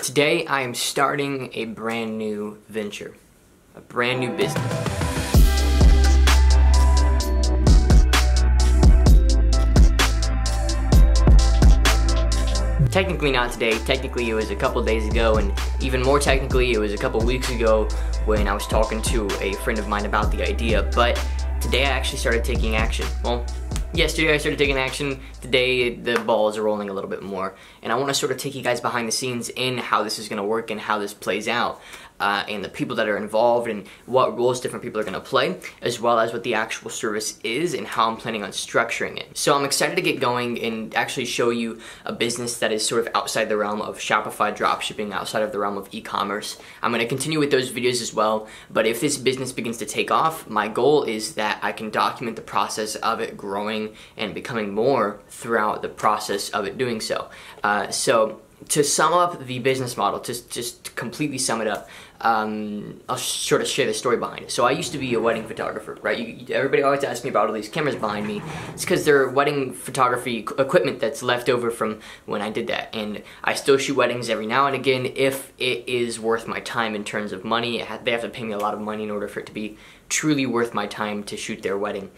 Today I am starting a brand new venture, a brand new business. Technically not today, technically it was a couple days ago, and even more technically it was a couple weeks ago when I was talking to a friend of mine about the idea, but today I actually started taking action. Well, yesterday I started taking action, today the balls are rolling a little bit more, and I want to sort of take you guys behind the scenes in how this is going to work and how this plays out. And the people that are involved and what roles different people are going to play, as well as what the actual service is and how I'm planning on structuring it. So I'm excited to get going and actually show you a business that is sort of outside the realm of Shopify dropshipping, outside of the realm of e-commerce. I'm going to continue with those videos as well, but if this business begins to take off, my goal is that I can document the process of it growing and becoming more throughout the process of it doing so. So to sum up the business model, just completely sum it up, I'll sort of share the story behind it. So I used to be a wedding photographer, right? Everybody always asks me about all these cameras behind me. It's because they're wedding photography equipment that's left over from when I did that. And I still shoot weddings every now and again if it is worth my time in terms of money. They have to pay me a lot of money in order for it to be truly worth my time to shoot their wedding.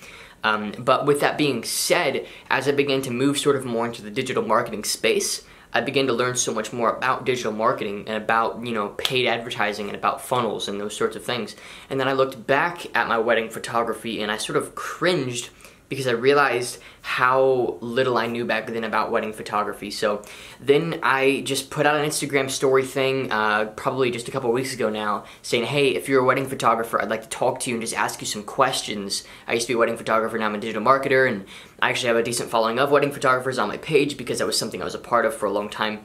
But with that being said, as I began to move sort of more into the digital marketing space, I began to learn so much more about digital marketing and about, paid advertising and about funnels and those sorts of things. And then I looked back at my wedding photography and I sort of cringed because I realized how little I knew back then about wedding photography. So then I just put out an Instagram story thing, probably just a couple weeks ago now, saying, hey, if you're a wedding photographer, I'd like to talk to you and just ask you some questions. I used to be a wedding photographer, now I'm a digital marketer, and I actually have a decent following of wedding photographers on my page because that was something I was a part of for a long time.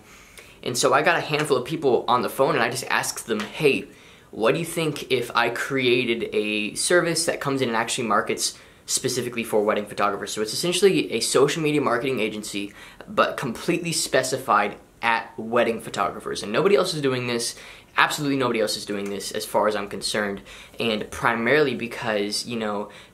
And so I got a handful of people on the phone and I just asked them, hey, what do you think if I created a service that comes in and actually markets specifically for wedding photographers? So it's essentially a social media marketing agency, but completely specified at wedding photographers. And nobody else is doing this. Absolutely nobody else is doing this as far as I'm concerned. And primarily because,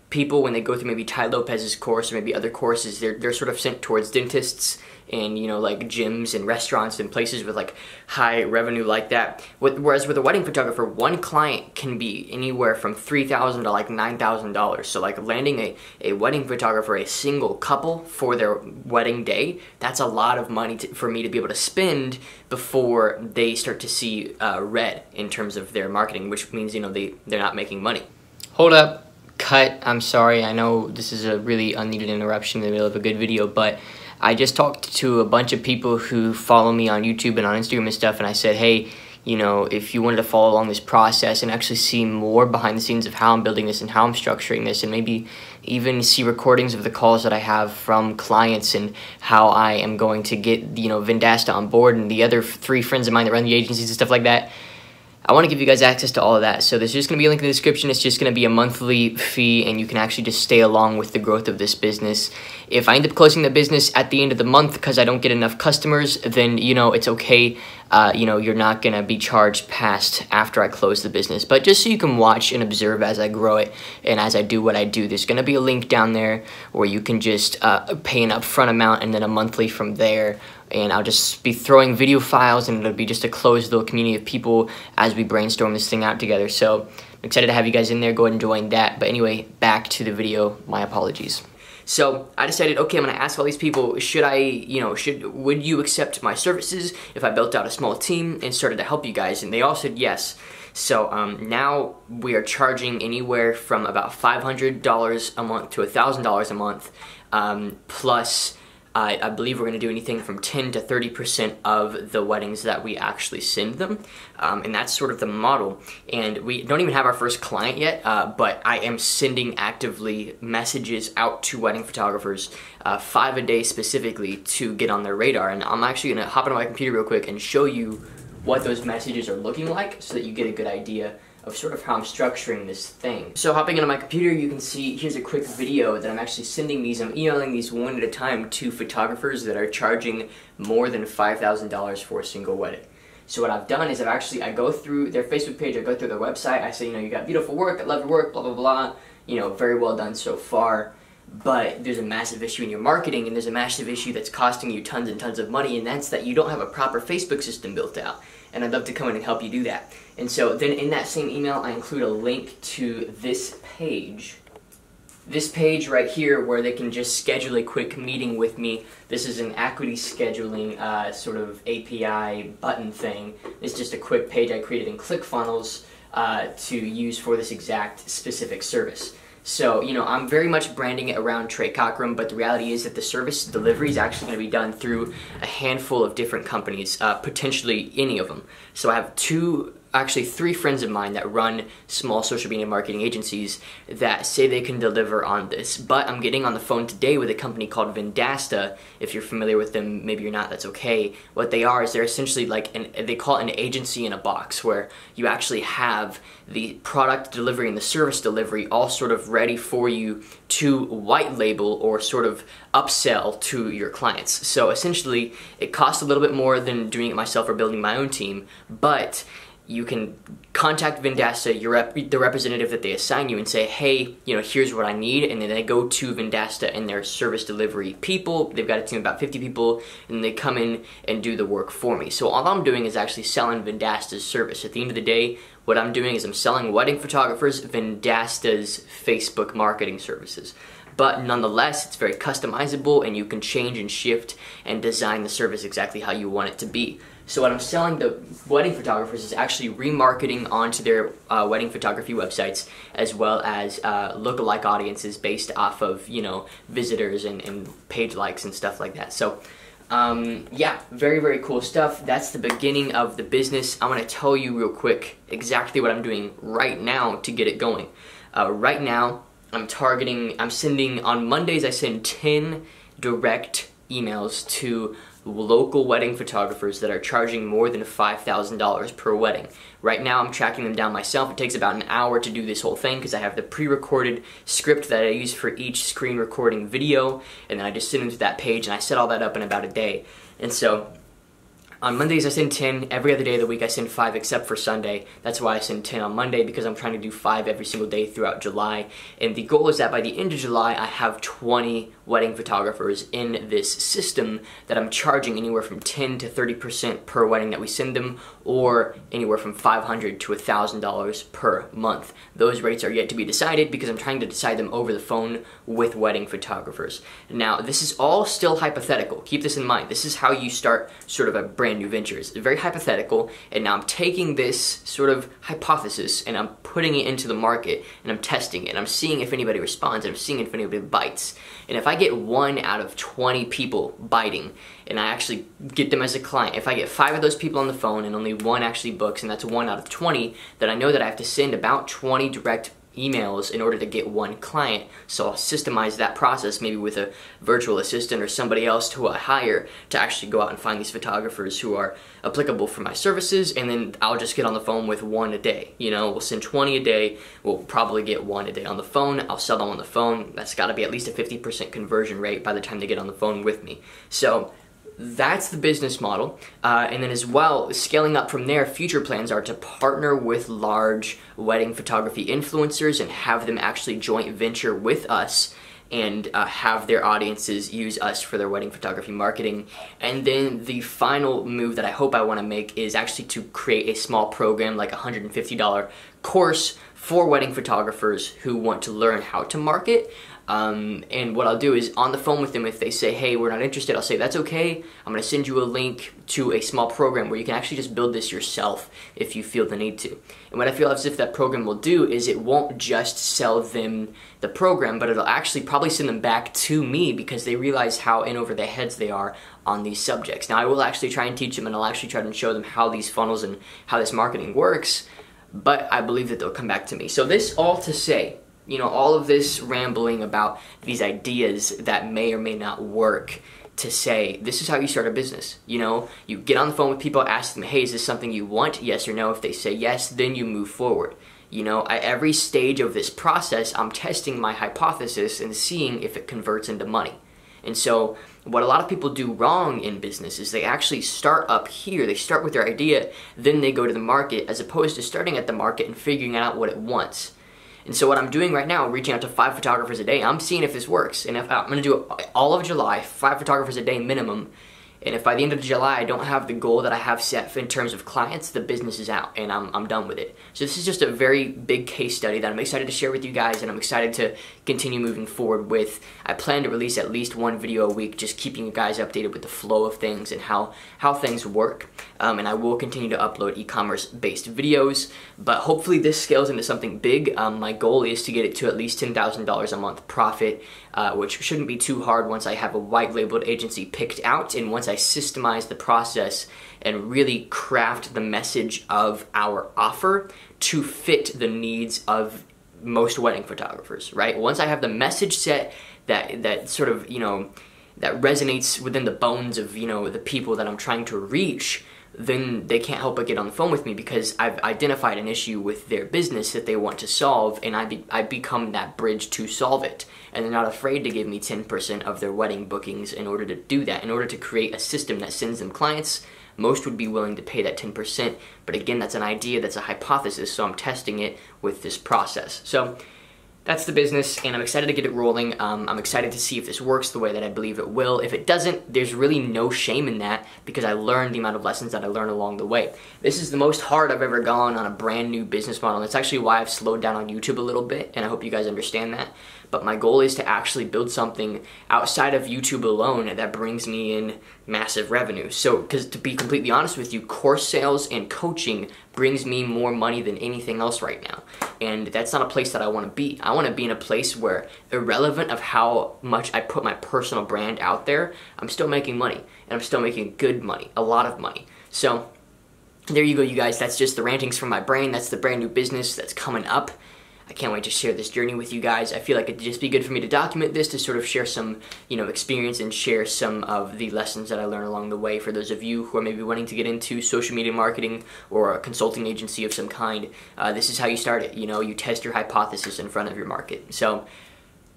people, when they go through maybe Ty Lopez's course or maybe other courses, they're sort of sent towards dentists and, like gyms and restaurants and places with like high revenue like that. Whereas with a wedding photographer, one client can be anywhere from $3,000 to like $9,000. So like landing a wedding photographer, a single couple for their wedding day, that's a lot of money for me to be able to spend before they start to see red in terms of their marketing, which means, they're not making money. Hold up. Cut. I'm sorry, I know this is a really unneeded interruption in the middle of a good video, but I just talked to a bunch of people who follow me on YouTube and on Instagram and stuff, and I said, hey, if you wanted to follow along this process and actually see more behind the scenes of how I'm building this and how I'm structuring this, and maybe even see recordings of the calls that I have from clients and how I am going to get, Vendasta on board and the other 3 friends of mine that run the agencies and stuff like that, I want to give you guys access to all of that. So there's just going to be a link in the description. It's just going to be a monthly fee, and you can actually just stay along with the growth of this business. If I end up closing the business at the end of the month because I don't get enough customers, then, it's okay. You're not going to be charged past after I close the business. But just so you can watch and observe as I grow it and as I do what I do, there's going to be a link down there where you can just pay an upfront amount and then a monthly from there. And I'll just be throwing video files, and it'll be just a closed little community of people as we brainstorm this thing out together. So I'm excited to have you guys in there. Go ahead and join that. But anyway, back to the video. My apologies. So I decided, okay, I'm gonna ask all these people, would you accept my services if I built out a small team and started to help you guys? And they all said yes. So now we are charging anywhere from about $500 a month to $1,000 a month, plus I believe we're going to do anything from 10 to 30% of the weddings that we actually send them, and that's sort of the model. And we don't even have our first client yet, but I am sending actively messages out to wedding photographers, 5 a day specifically, to get on their radar. And I'm actually going to hop on my computer real quick and show you what those messages are looking like so that you get a good idea of sort of how I'm structuring this thing. So hopping into my computer, you can see here's a quick video that I'm actually sending these. I'm emailing these one at a time to photographers that are charging more than $5,000 for a single wedding. So what I've done is I go through their Facebook page, I go through their website, I say, you got beautiful work, I love your work, blah, blah, blah, very well done so far. but there's a massive issue in your marketing, and there's a massive issue that's costing you tons and tons of money, and that's that you don't have a proper Facebook system built out. And I'd love to come in and help you do that. And so then in that same email, I include a link to this page. This page right here where they can just schedule a quick meeting with me. This is an equity scheduling sort of API button thing. It's just a quick page I created in ClickFunnels to use for this exact specific service. So, you know, I'm very much branding it around Trey Cockrum, but the reality is that the service delivery is actually going to be done through a handful of different companies, potentially any of them. So I have three friends of mine that run small social media marketing agencies that say they can deliver on this. But I'm getting on the phone today with a company called Vendasta. If you're familiar with them, maybe you're not, that's okay. What they are is they're essentially like, they call it an agency in a box, where you actually have the product delivery and the service delivery all sort of ready for you to white label or sort of upsell to your clients. So essentially, it costs a little bit more than doing it myself or building my own team, but you can contact Vendasta, the representative that they assign you, and say, hey, you know, here's what I need, and then they go to Vendasta and their service delivery people. They've got a team of about 50 people, and they come in and do the work for me. So all I'm doing is actually selling Vendasta's service. At the end of the day, what I'm doing is I'm selling wedding photographers Vendasta's Facebook marketing services. But nonetheless, it's very customizable, and you can change and shift and design the service exactly how you want it to be. So what I'm selling the wedding photographers is actually remarketing onto their wedding photography websites, as well as lookalike audiences based off of, you know, visitors and page likes and stuff like that. So yeah, very, very cool stuff. That's the beginning of the business. I'm going to tell you real quick exactly what I'm doing right now to get it going. Right now, on Mondays, I send 10 direct emails to local wedding photographers that are charging more than $5,000 per wedding. Right now, I'm tracking them down myself. It takes about an hour to do this whole thing because I have the pre-recorded script that I use for each screen recording video, and then I just send them to that page, and I set all that up in about a day. And so on Mondays, I send 10. Every other day of the week, I send 5 except for Sunday. That's why I send 10 on Monday, because I'm trying to do 5 every single day throughout July. And the goal is that by the end of July, I have 20 wedding photographers in this system that I'm charging anywhere from 10 to 30% per wedding that we send them, or anywhere from $500 to $1,000 per month. Those rates are yet to be decided because I'm trying to decide them over the phone with wedding photographers. Now, this is all still hypothetical. Keep this in mind. This is how you start sort of a brand new venture. It's very hypothetical, and now I'm taking this sort of hypothesis and I'm putting it into the market, and I'm testing it, and I'm seeing if anybody responds, and I'm seeing if anybody bites. And if I get 1 out of 20 people biting, and I actually get them as a client, if I get 5 of those people on the phone and only 1 actually books, and that's 1 out of 20, then I know that I have to send about 20 direct emails in order to get 1 client. So I'll systemize that process, maybe with a virtual assistant or somebody else who I hire to actually go out and find these photographers who are applicable for my services, and then I'll just get on the phone with 1 a day. You know, we'll send 20 a day, we'll probably get 1 a day on the phone, I'll sell them on the phone. That's gotta be at least a 50% conversion rate by the time they get on the phone with me. So that's the business model, and then as well, scaling up from there, future plans are to partner with large wedding photography influencers and have them actually joint venture with us and have their audiences use us for their wedding photography marketing. And then the final move that I hope I want to make is actually to create a small program, like a $150 course for wedding photographers who want to learn how to market. And what I'll do is, on the phone with them, if they say, hey, we're not interested, I'll say, that's okay. I'm going to send you a link to a small program where you can actually just build this yourself if you feel the need to. And what I feel as if that program will do is it won't just sell them the program, but it'll actually probably send them back to me because they realize how in over their heads they are on these subjects. Now, I will actually try and teach them, and I'll actually try and show them how these funnels and how this marketing works, but I believe that they'll come back to me. So this all to say, you know, all of this rambling about these ideas that may or may not work, to say, this is how you start a business. You know, you get on the phone with people, ask them, hey, is this something you want? Yes or no. If they say yes, then you move forward. You know, at every stage of this process, I'm testing my hypothesis and seeing if it converts into money. And so what a lot of people do wrong in business is they actually start up here. They start with their idea, then they go to the market, as opposed to starting at the market and figuring out what it wants. And so what I'm doing right now, reaching out to 5 photographers a day, I'm seeing if this works. And if I'm gonna do it all of July, 5 photographers a day minimum. And if by the end of July I don't have the goal that I have set in terms of clients, the business is out and I'm done with it. So this is just a very big case study that I'm excited to share with you guys, and I'm excited to continue moving forward with. I plan to release at least 1 video a week, just keeping you guys updated with the flow of things and how things work. And I will continue to upload e-commerce based videos, but hopefully this scales into something big. My goal is to get it to at least $10,000 a month profit, which shouldn't be too hard once I have a white labeled agency picked out and once I systemize the process and really craft the message of our offer to fit the needs of most wedding photographers, right? Once I have the message set that sort of, that resonates within the bones of, the people that I'm trying to reach, then they can't help but get on the phone with me because I've identified an issue with their business that they want to solve, and I become that bridge to solve it. And they're not afraid to give me 10% of their wedding bookings in order to do that, in order to create a system that sends them clients. Most would be willing to pay that 10%, but again, that's an idea, that's a hypothesis, so I'm testing it with this process. So that's the business, and I'm excited to get it rolling. I'm excited to see if this works the way that I believe it will. If it doesn't, there's really no shame in that because I learned the amount of lessons that I learned along the way. This is the most hard I've ever gone on a brand new business model. That's actually why I've slowed down on YouTube a little bit, and I hope you guys understand that. But my goal is to actually build something outside of YouTube alone that brings me in massive revenue. So, because to be completely honest with you, course sales and coaching brings me more money than anything else right now. And that's not a place that I want to be. I want to be in a place where, irrelevant of how much I put my personal brand out there, I'm still making money. And I'm still making good money, a lot of money. So, there you go, you guys. That's just the rantings from my brain. That's the brand new business that's coming up. I can't wait to share this journey with you guys. I feel like it'd just be good for me to document this, to sort of share some, experience and share some of the lessons that I learned along the way for those of you who are maybe wanting to get into social media marketing or a consulting agency of some kind. This is how you start it. You test your hypothesis in front of your market. So,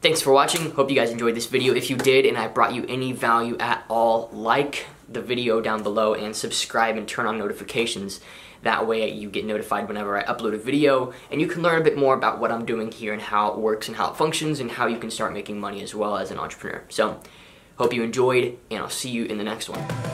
thanks for watching. Hope you guys enjoyed this video. If you did and I brought you any value at all, like the video down below and subscribe and turn on notifications. That way you get notified whenever I upload a video, and you can learn a bit more about what I'm doing here and how it works and how it functions and how you can start making money as well as an entrepreneur. So, hope you enjoyed, and I'll see you in the next one.